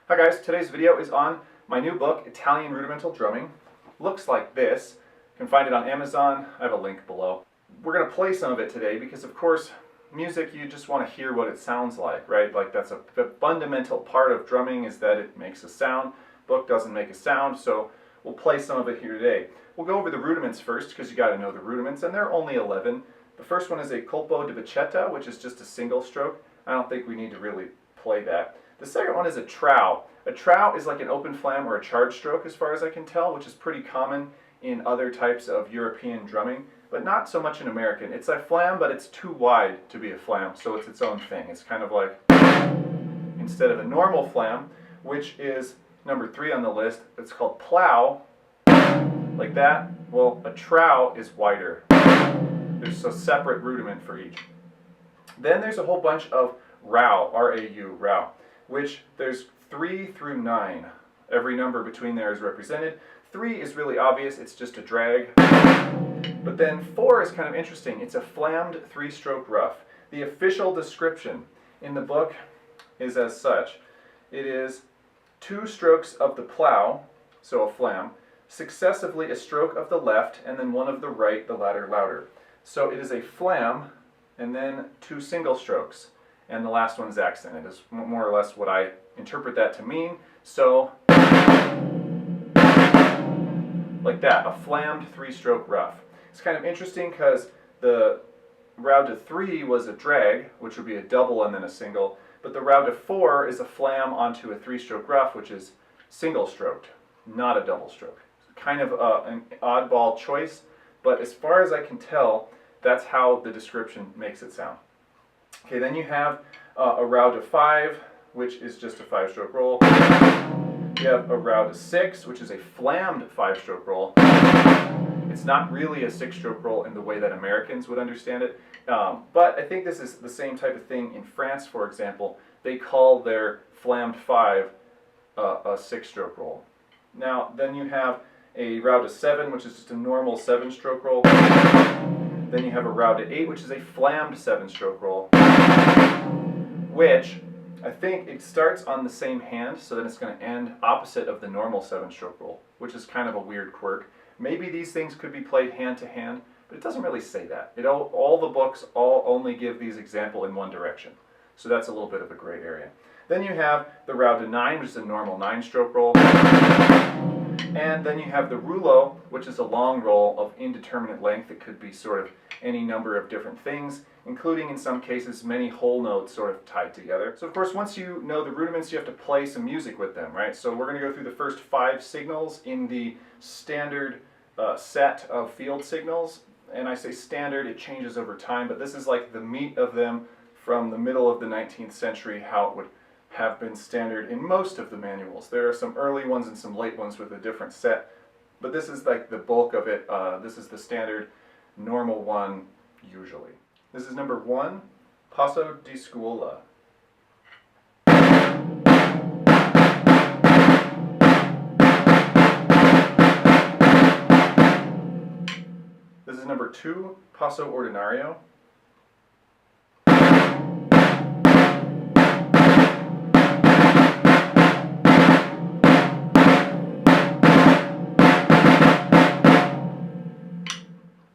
Hi guys, today's video is on my new book, Italian Rudimental Drumming. Looks like this. You can find it on Amazon. I have a link below. We're going to play some of it today because, of course, music, you just want to hear what it sounds like, right? Like that's a fundamental part of drumming is that it makes a sound. Book doesn't make a sound, so we'll play some of it here today. We'll go over the rudiments first because you got to know the rudiments, and there are only 11. The first one is a colpo di bacchetta, which is just a single stroke. I don't think we need to really play that. The second one is a trow. A trow is like an open flam or a charge stroke as far as I can tell, which is pretty common in other types of European drumming, but not so much in American. It's a flam, but it's too wide to be a flam, so it's its own thing. It's kind of like, instead of a normal flam, which is number 3 on the list, it's called plow, like that. Well, a trow is wider. There's a separate rudiment for each. Then there's a whole bunch of row, R-A-U, row, which there's 3 through 9. Every number between there is represented. 3 is really obvious, it's just a drag. But then 4 is kind of interesting. It's a flammed 3-stroke rough. The official description in the book is as such. It is 2 strokes of the plow, so a flam, successively a stroke of the left, and then one of the right, the latter louder. So it is a flam, and then 2 single strokes. And the last one is accented, is more or less what I interpret that to mean. So, like that, a flammed 3-stroke rough. It's kind of interesting because the row to 3 was a drag, which would be a double and then a single, but the row to 4 is a flam onto a 3-stroke rough, which is single-stroked, not a double stroke. Kind of an oddball choice, but as far as I can tell, that's how the description makes it sound. Okay, then you have a row to 5, which is just a 5-stroke roll. You have a row to 6, which is a flammed 5-stroke roll. It's not really a 6-stroke roll in the way that Americans would understand it, but I think this is the same type of thing in France, for example. They call their flammed 5 a 6-stroke roll. Now, then you have a row to 7, which is just a normal 7-stroke roll. Then you have a row to 8, which is a flammed 7-stroke roll, which I think it starts on the same hand, so then it's going to end opposite of the normal 7-stroke roll, which is kind of a weird quirk. Maybe these things could be played hand to hand, but it doesn't really say that. All the books only give these example in one direction, so that's a little bit of a gray area. Then you have the row to 9, which is a normal 9-stroke roll. And then you have the rouleau, which is a long roll of indeterminate length. It could be sort of any number of different things, including in some cases many whole notes sort of tied together. So of course, once you know the rudiments, you have to play some music with them, right? So we're going to go through the first 5 signals in the standard set of field signals. And I say standard, it changes over time, but this is like the meat of them from the middle of the 19th century, how it would have been standard in most of the manuals. There are some early ones and some late ones with a different set, but this is like the bulk of it. This is the standard normal one usually. This is number 1, Passo di Scuola. This is number 2, Passo ordinario.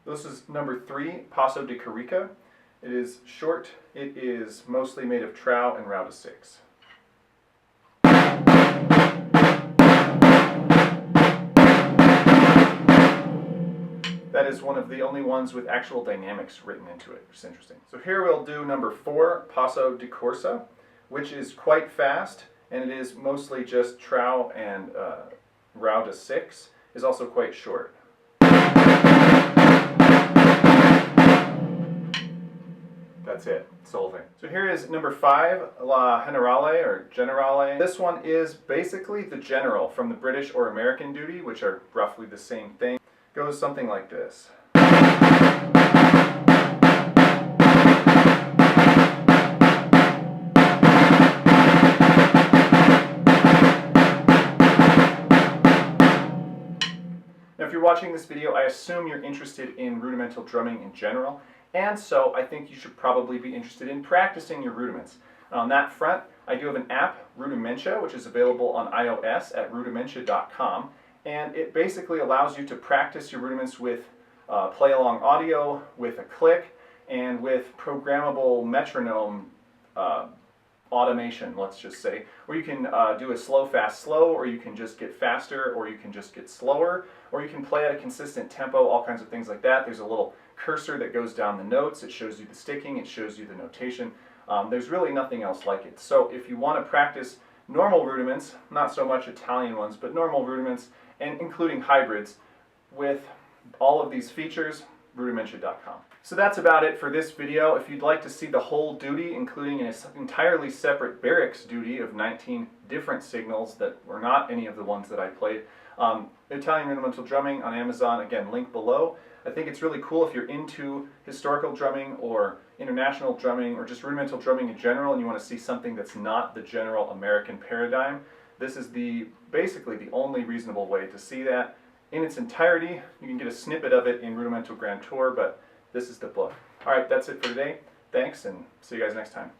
This is number 3, Passo di Carica. It is short. It is mostly made of trow and row to 6. That is one of the only ones with actual dynamics written into it, which is interesting. So here we'll do number 4, Passo di Corsa, which is quite fast, and it is mostly just trow and row to 6. Is also quite short. That's it, solving. So here is number 5, La Generale or Generale. This one is basically the general from the British or American duty, which are roughly the same thing. Goes something like this. Now if you're watching this video, I assume you're interested in rudimental drumming in general, and so I think you should probably be interested in practicing your rudiments. On that front, I do have an app, Rudimental, which is available on iOS at rudimental.com, and it basically allows you to practice your rudiments with play-along audio, with a click, and with programmable metronome automation, let's just say, where you can do a slow, fast, slow, or you can just get faster, or you can just get slower, or you can play at a consistent tempo, all kinds of things like that. There's a little cursor that goes down the notes. It shows you the sticking, it shows you the notation. There's really nothing else like it. So if you want to practice normal rudiments, not so much Italian ones, but normal rudiments, and including hybrids, with all of these features, rudimental.com. So that's about it for this video. If you'd like to see the whole duty, including an entirely separate barracks duty of 19 different signals that were not any of the ones that I played, Italian Rudimental Drumming on Amazon, again, link below. I think it's really cool if you're into historical drumming or international drumming or just rudimental drumming in general and you want to see something that's not the general American paradigm. This is basically the only reasonable way to see that in its entirety. You can get a snippet of it in Rudimental Grand Tour, but this is the book. All right, that's it for today. Thanks, and see you guys next time.